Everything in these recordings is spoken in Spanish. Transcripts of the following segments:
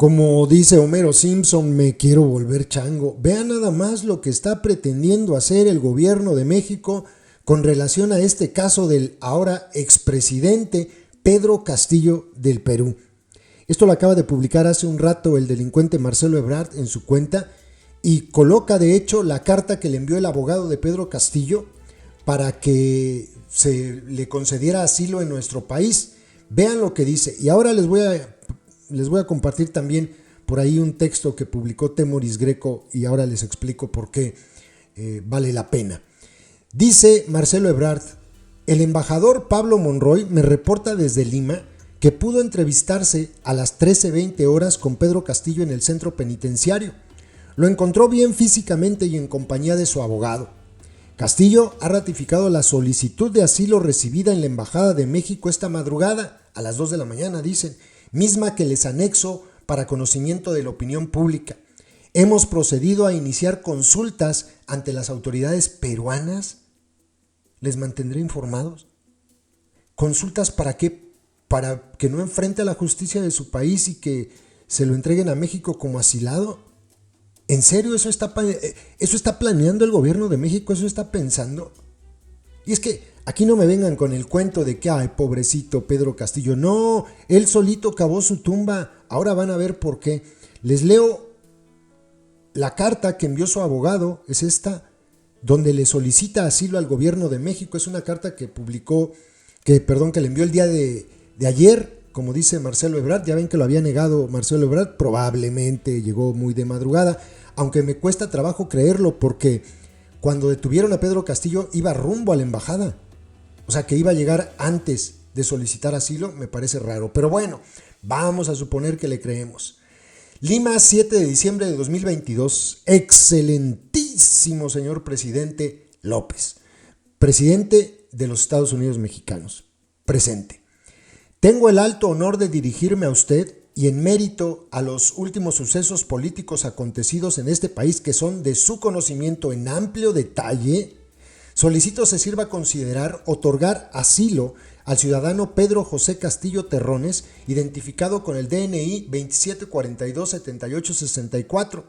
Como dice Homero Simpson, me quiero volver chango. Vean nada más lo que está pretendiendo hacer el gobierno de México con relación a este caso del ahora expresidente Pedro Castillo del Perú. Esto lo acaba de publicar hace un rato el delincuente Marcelo Ebrard en su cuenta y coloca de hecho la carta que le envió el abogado de Pedro Castillo para que se le concediera asilo en nuestro país. Vean lo que dice. Y ahora les voy a compartir también por ahí un texto que publicó Temoris Greco y ahora les explico por qué vale la pena. Dice Marcelo Ebrard: el embajador Pablo Monroy me reporta desde Lima que pudo entrevistarse a las 13:20 horas con Pedro Castillo en el centro penitenciario. Lo encontró bien físicamente y en compañía de su abogado. Castillo ha ratificado la solicitud de asilo recibida en la Embajada de México esta madrugada, a las 2 de la mañana, dicen, misma que les anexo para conocimiento de la opinión pública. Hemos procedido a iniciar consultas ante las autoridades peruanas. ¿Les mantendré informados? ¿Consultas para qué? ¿Para que no enfrente a la justicia de su país y que se lo entreguen a México como asilado? ¿En serio eso está planeando el gobierno de México? ¿Eso está pensando? Y es que aquí no me vengan con el cuento de que, ay, pobrecito Pedro Castillo. No, él solito cavó su tumba. Ahora van a ver por qué. Les leo la carta que envió su abogado, es esta, donde le solicita asilo al gobierno de México. Es una carta que le envió el día de ayer, como dice Marcelo Ebrard. Ya ven que lo había negado Marcelo Ebrard, probablemente llegó muy de madrugada, aunque me cuesta trabajo creerlo porque cuando detuvieron a Pedro Castillo iba rumbo a la embajada. O sea, que iba a llegar antes de solicitar asilo, me parece raro. Pero bueno, vamos a suponer que le creemos. Lima, 7 de diciembre de 2022. Excelentísimo señor presidente López, presidente de los Estados Unidos mexicanos, presente. Tengo el alto honor de dirigirme a usted y en mérito a los últimos sucesos políticos acontecidos en este país que son de su conocimiento en amplio detalle, solicito se sirva a considerar otorgar asilo al ciudadano Pedro José Castillo Terrones, identificado con el DNI 27427864,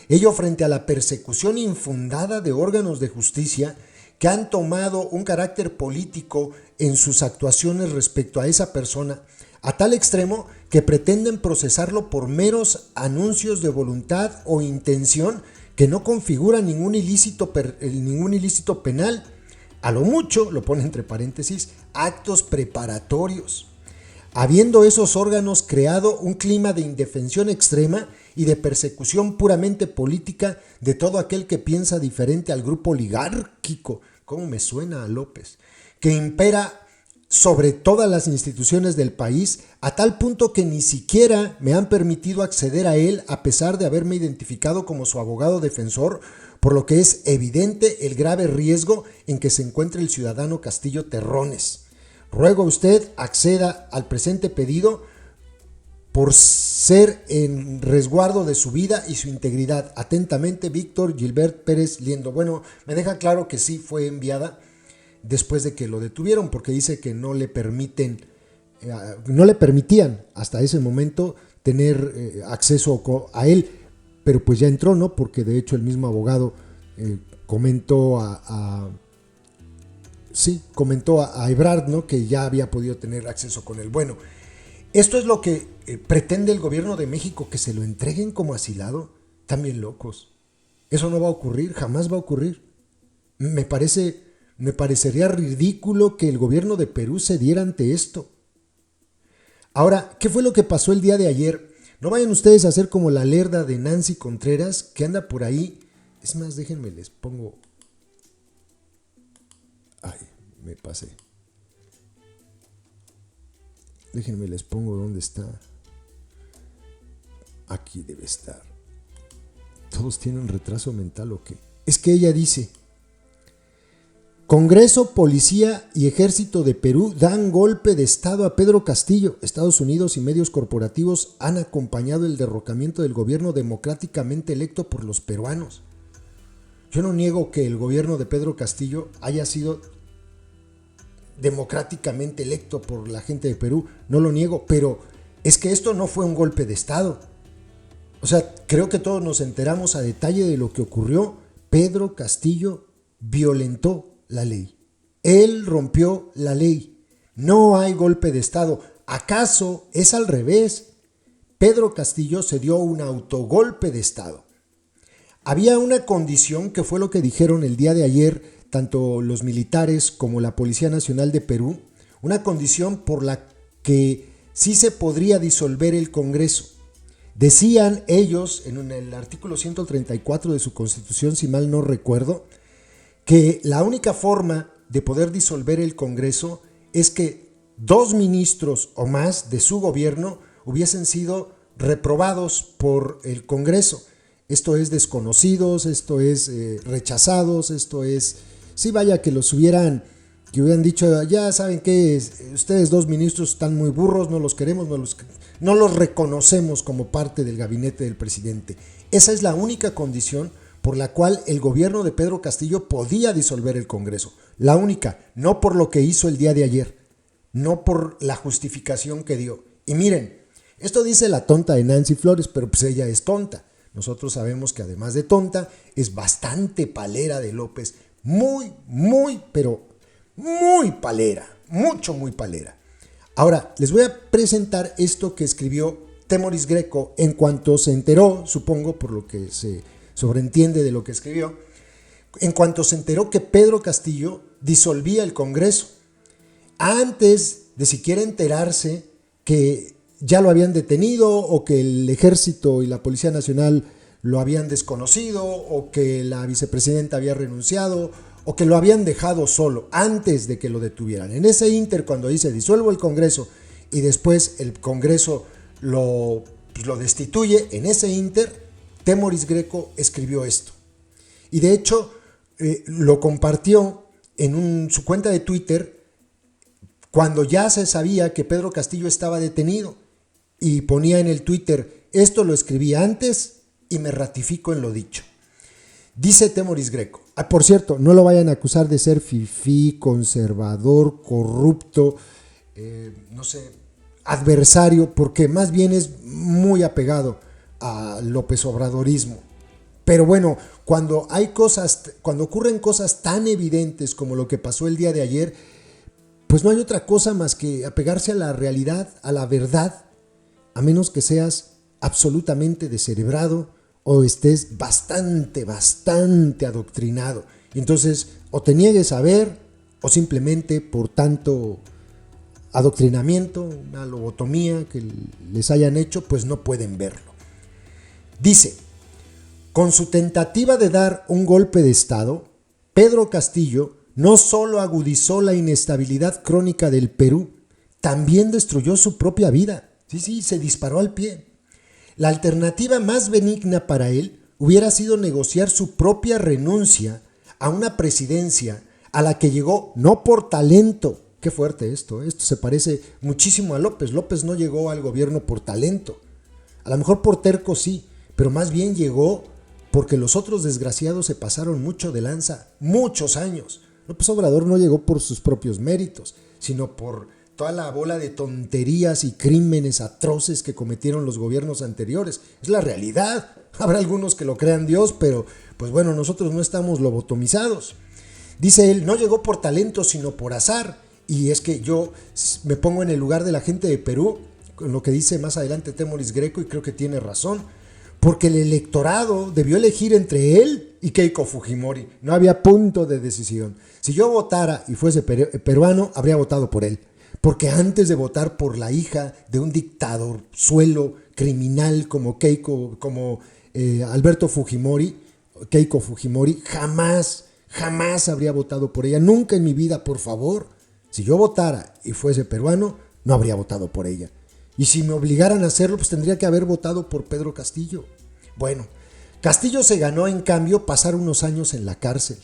ello frente a la persecución infundada de órganos de justicia que han tomado un carácter político en sus actuaciones respecto a esa persona, a tal extremo que pretenden procesarlo por meros anuncios de voluntad o intención que no configuran ningún ilícito penal. A lo mucho, lo pone entre paréntesis, actos preparatorios. Habiendo esos órganos creado un clima de indefensión extrema y de persecución puramente política de todo aquel que piensa diferente al grupo oligárquico, ¿cómo me suena a López?, que impera sobre todas las instituciones del país, a tal punto que ni siquiera me han permitido acceder a él a pesar de haberme identificado como su abogado defensor, por lo que es evidente el grave riesgo en que se encuentra el ciudadano Castillo Terrones. Ruego a usted acceda al presente pedido por ser en resguardo de su vida y su integridad. Atentamente, Víctor Gilbert Pérez Liendo. Bueno, me deja claro que sí fue enviada después de que lo detuvieron, porque dice que no le permitían hasta ese momento tener acceso a él, pero pues ya entró, ¿no? Porque de hecho el mismo abogado comentó a Ebrard, ¿no?, que ya había podido tener acceso con él. Bueno, esto es lo que pretende el gobierno de México, que se lo entreguen como asilado. Están bien locos. Eso no va a ocurrir, jamás va a ocurrir. Me parecería ridículo que el gobierno de Perú se diera ante esto. Ahora, ¿qué fue lo que pasó el día de ayer? No vayan ustedes a hacer como la lerda de Nancy Contreras, que anda por ahí. Es más, déjenme les pongo... Ay, me pasé. Déjenme les pongo dónde está. Aquí debe estar. ¿Todos tienen retraso mental o qué? Es que ella dice: Congreso, Policía y Ejército de Perú dan golpe de estado a Pedro Castillo. Estados Unidos y medios corporativos han acompañado el derrocamiento del gobierno democráticamente electo por los peruanos. Yo no niego que el gobierno de Pedro Castillo haya sido democráticamente electo por la gente de Perú, no lo niego, pero es que esto no fue un golpe de estado. O sea, creo que todos nos enteramos a detalle de lo que ocurrió. Pedro Castillo violentó la ley. Él rompió la ley. No hay golpe de Estado. ¿Acaso es al revés? Pedro Castillo se dio un autogolpe de Estado. Había una condición que fue lo que dijeron el día de ayer, tanto los militares como la Policía Nacional de Perú, una condición por la que sí se podría disolver el Congreso. Decían ellos, en el artículo 134 de su Constitución, si mal no recuerdo, que la única forma de poder disolver el Congreso es que 2 ministros o más de su gobierno hubiesen sido reprobados por el Congreso. Esto es desconocidos, esto es rechazados, esto es, sí vaya que los hubieran dicho, ya saben que ustedes 2 ministros están muy burros, no los queremos, no los reconocemos como parte del gabinete del presidente. Esa es la única condición por la cual el gobierno de Pedro Castillo podía disolver el Congreso. La única, no por lo que hizo el día de ayer, no por la justificación que dio. Y miren, esto dice la tonta de Nancy Flores, pero pues ella es tonta. Nosotros sabemos que además de tonta, es bastante palera de López. Pero muy palera. Muy palera. Ahora, les voy a presentar esto que escribió Temoris Greco en cuanto se enteró, supongo por lo que se sobreentiende de lo que escribió, en cuanto se enteró que Pedro Castillo disolvía el Congreso. Antes de siquiera enterarse que ya lo habían detenido o que el Ejército y la Policía Nacional lo habían desconocido o que la vicepresidenta había renunciado o que lo habían dejado solo antes de que lo detuvieran. En ese ínter, cuando dice disuelvo el Congreso y después el Congreso lo destituye, en ese ínter, Temoris Greco escribió esto. Y de hecho, lo compartió en su cuenta de Twitter cuando ya se sabía que Pedro Castillo estaba detenido. Y ponía en el Twitter, esto lo escribí antes y me ratifico en lo dicho. Dice Temoris Greco. Por cierto, no lo vayan a acusar de ser fifí, conservador, corrupto, adversario, porque más bien es muy apegado a López Obradorismo. Pero bueno, cuando ocurren cosas tan evidentes como lo que pasó el día de ayer, pues no hay otra cosa más que apegarse a la realidad, a la verdad, a menos que seas absolutamente descerebrado o estés bastante adoctrinado. Y entonces o te niegues a ver o simplemente por tanto adoctrinamiento, una lobotomía que les hayan hecho, pues no pueden verlo. Dice, con su tentativa de dar un golpe de Estado, Pedro Castillo no solo agudizó la inestabilidad crónica del Perú, también destruyó su propia vida. Sí, se disparó al pie. La alternativa más benigna para él hubiera sido negociar su propia renuncia a una presidencia a la que llegó no por talento. Qué fuerte esto se parece muchísimo a López. López no llegó al gobierno por talento. A lo mejor por terco sí, pero más bien llegó porque los otros desgraciados se pasaron mucho de lanza, muchos años. López Obrador no llegó por sus propios méritos, sino por toda la bola de tonterías y crímenes atroces que cometieron los gobiernos anteriores. Es la realidad. Habrá algunos que lo crean Dios, pero pues bueno, nosotros no estamos lobotomizados. Dice él, no llegó por talento, sino por azar. Y es que yo me pongo en el lugar de la gente de Perú, con lo que dice más adelante Temoris Greco, y creo que tiene razón, porque el electorado debió elegir entre él y Keiko Fujimori. No había punto de decisión. Si yo votara y fuese peruano, habría votado por él. Porque antes de votar por la hija de un dictador suelo criminal como Alberto Fujimori, Keiko Fujimori, jamás habría votado por ella. Nunca en mi vida, por favor. Si yo votara y fuese peruano, no habría votado por ella. Y si me obligaran a hacerlo, pues tendría que haber votado por Pedro Castillo. Bueno, Castillo se ganó, en cambio, pasar unos años en la cárcel.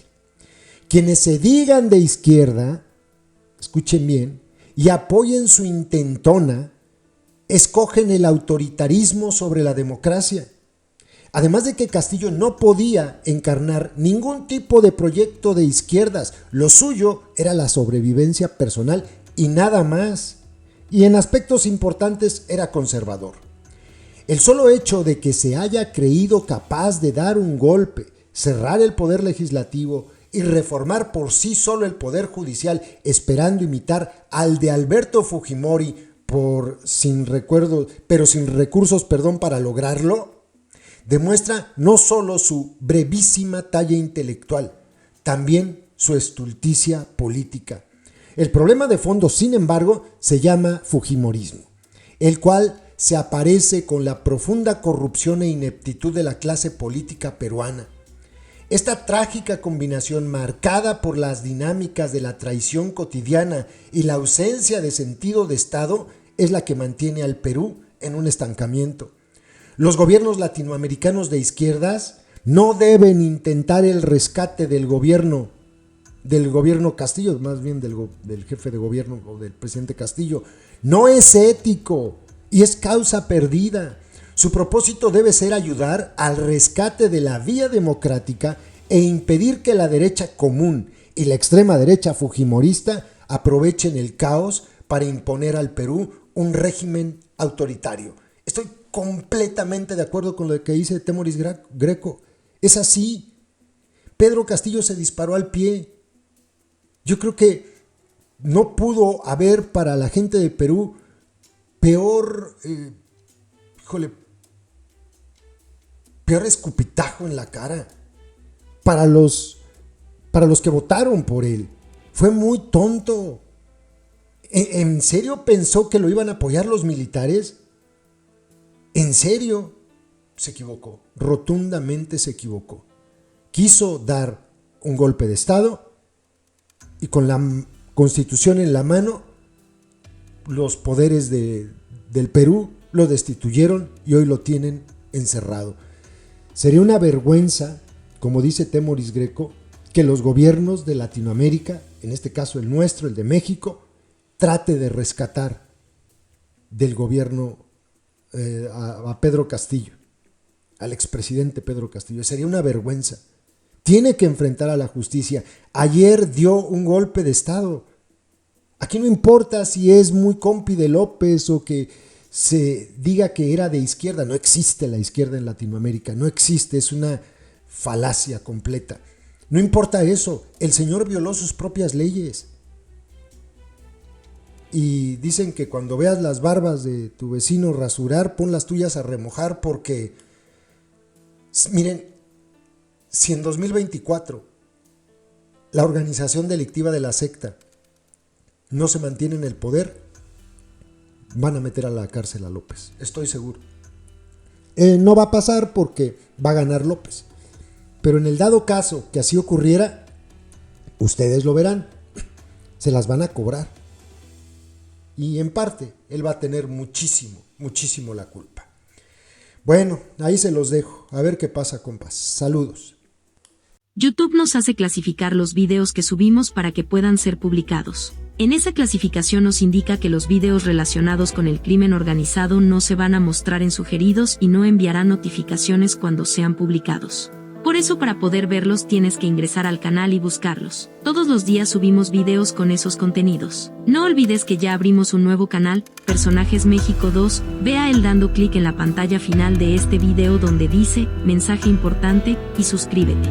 Quienes se digan de izquierda, escuchen bien, y apoyen su intentona, escogen el autoritarismo sobre la democracia. Además de que Castillo no podía encarnar ningún tipo de proyecto de izquierdas, lo suyo era la sobrevivencia personal y nada más. Y en aspectos importantes era conservador. El solo hecho de que se haya creído capaz de dar un golpe, cerrar el poder legislativo y reformar por sí solo el poder judicial, esperando imitar al de Alberto Fujimori sin recursos para lograrlo, demuestra no solo su brevísima talla intelectual, también su estulticia política. El problema de fondo, sin embargo, se llama fujimorismo, el cual se aparece con la profunda corrupción e ineptitud de la clase política peruana. Esta trágica combinación, marcada por las dinámicas de la traición cotidiana y la ausencia de sentido de Estado, es la que mantiene al Perú en un estancamiento. Los gobiernos latinoamericanos de izquierdas no deben intentar el rescate del gobierno Castillo, más bien del jefe de gobierno o del presidente Castillo. No es ético y es causa perdida. Su propósito debe ser ayudar al rescate de la vía democrática e impedir que la derecha común y la extrema derecha fujimorista aprovechen el caos para imponer al Perú un régimen autoritario. Estoy completamente de acuerdo con lo que dice Temoris Greco. Es así. Pedro Castillo se disparó al pie. Yo creo que no pudo haber para la gente de Perú peor escupitajo en la cara para los que votaron por él. Fue muy tonto. ¿En serio pensó que lo iban a apoyar los militares? ¿En serio? Se equivocó, rotundamente se equivocó. Quiso dar un golpe de Estado y con la Constitución en la mano, los poderes del Perú lo destituyeron y hoy lo tienen encerrado. Sería una vergüenza, como dice Temoris Greco, que los gobiernos de Latinoamérica, en este caso el nuestro, el de México, trate de rescatar del gobierno a Pedro Castillo, al expresidente Pedro Castillo. Sería una vergüenza. Tiene que enfrentar a la justicia. Ayer dio un golpe de Estado. Aquí no importa si es muy compi de López o que se diga que era de izquierda. No existe la izquierda en Latinoamérica. No existe. Es una falacia completa. No importa eso. El señor violó sus propias leyes. Y dicen que cuando veas las barbas de tu vecino rasurar, pon las tuyas a remojar porque, miren, si en 2024 la organización delictiva de la secta no se mantiene en el poder, van a meter a la cárcel a López, estoy seguro. No va a pasar porque va a ganar López, pero en el dado caso que así ocurriera, ustedes lo verán, se las van a cobrar. Y en parte, él va a tener muchísimo la culpa. Bueno, ahí se los dejo. A ver qué pasa, compas. Saludos. YouTube nos hace clasificar los videos que subimos para que puedan ser publicados. En esa clasificación nos indica que los videos relacionados con el crimen organizado no se van a mostrar en sugeridos y no enviarán notificaciones cuando sean publicados. Por eso, para poder verlos tienes que ingresar al canal y buscarlos. Todos los días subimos videos con esos contenidos. No olvides que ya abrimos un nuevo canal, Personajes México 2, ve a él dando clic en la pantalla final de este video donde dice, mensaje importante, y suscríbete.